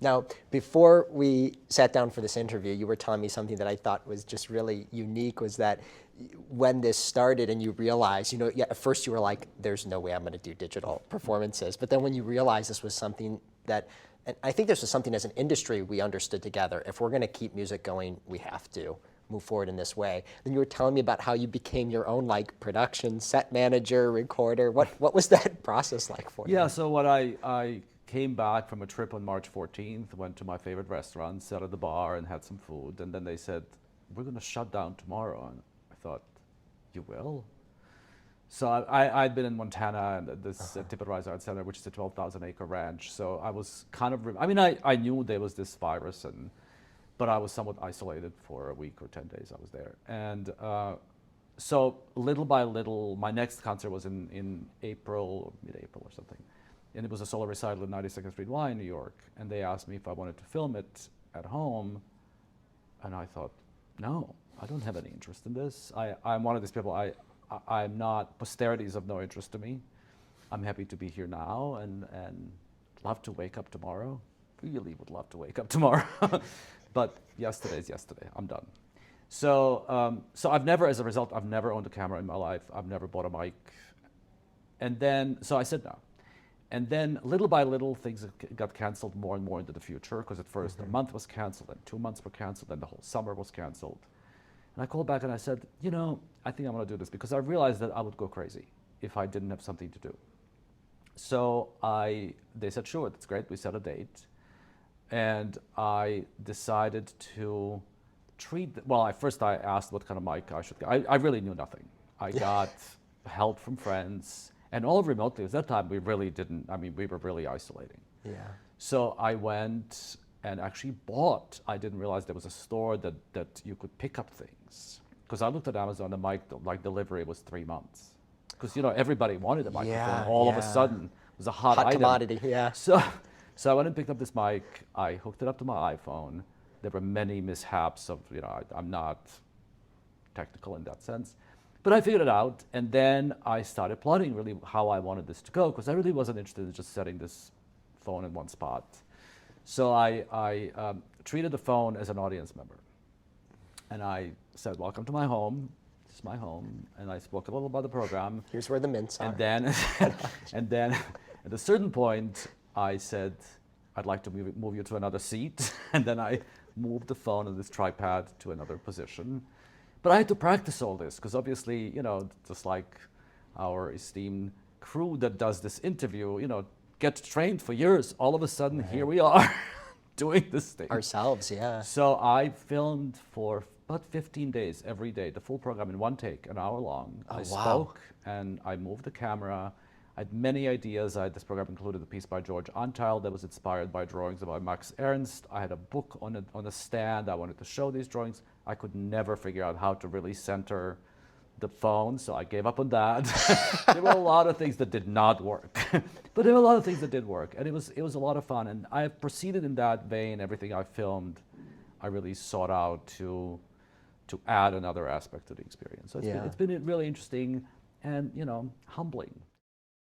Now, before we sat down for this interview, you were telling me something that I thought was just really unique, was that when this started and you realized, yeah, at first you were like, there's no way I'm going to do digital performances. But then when you realized this was something that, and I think this was something as an industry we understood together, if we're going to keep music going, we have to move forward in this way. Then you were telling me about how you became your own production set manager, recorder. What was that process like for you? Yeah, so what I came back from a trip on March 14th, went to my favorite restaurant, sat at the bar and had some food, and then they said, we're going to shut down tomorrow. And I thought, you will? So I'd been in Montana and this Tipperary Art Center, which is a 12,000-acre ranch. So I was kind of, I knew there was this virus, but I was somewhat isolated for a week or 10 days I was there. And so little by little, my next concert was in April, mid-April or something. And it was a solo recital at 92nd Street Y in New York. And they asked me if I wanted to film it at home. And I thought, no, I don't have any interest in this. I'm one of these people, I'm not, posterity is of no interest to me. I'm happy to be here now and love to wake up tomorrow. Really would love to wake up tomorrow. But yesterday's yesterday, I'm done. So I've never, as a result, I've never owned a camera in my life. I've never bought a mic. And then, so I said no. And then little by little, things got canceled more and more into the future, because at first a month was canceled, and 2 months were canceled, and the whole summer was canceled. And I called back and I said, I think I'm gonna do this, because I realized that I would go crazy if I didn't have something to do. So they said, sure, that's great. We set a date. And I decided to first I asked what kind of mic I should get. I really knew nothing. I got help from friends, and all remotely. At that time, we really didn't, we were really isolating. Yeah. So I went and actually bought, I didn't realize there was a store that you could pick up things. Because I looked at Amazon, the mic, delivery was 3 months. Because, everybody wanted a microphone. All of a sudden, it was a hot item. Commodity, yeah. So I went and picked up this mic. I hooked it up to my iPhone. There were many mishaps of, I'm not technical in that sense. But I figured it out, and then I started plotting really how I wanted this to go, because I really wasn't interested in just setting this phone in one spot. So I treated the phone as an audience member. And I said, welcome to my home. This is my home. And I spoke a little about the program. Here's where the mints are. And then at a certain point, I said, I'd like to move you to another seat. And then I moved the phone and this tripod to another position. But I had to practice all this, because obviously, just like our esteemed crew that does this interview, get trained for years. All of a sudden, here we are doing this thing. Ourselves, yeah. So I filmed for about 15 days, every day, the full program in one take, an hour long. Oh, I wow. spoke and I moved the camera. I had many ideas. This program included a piece by George Antheil that was inspired by drawings by Max Ernst. I had a book on a stand. I wanted to show these drawings. I could never figure out how to really center the phone, so I gave up on that. There were a lot of things that did not work, but there were a lot of things that did work, and it was a lot of fun. And I have proceeded in that vein. Everything I filmed, I really sought out to add another aspect to the experience. So it's been really interesting and humbling.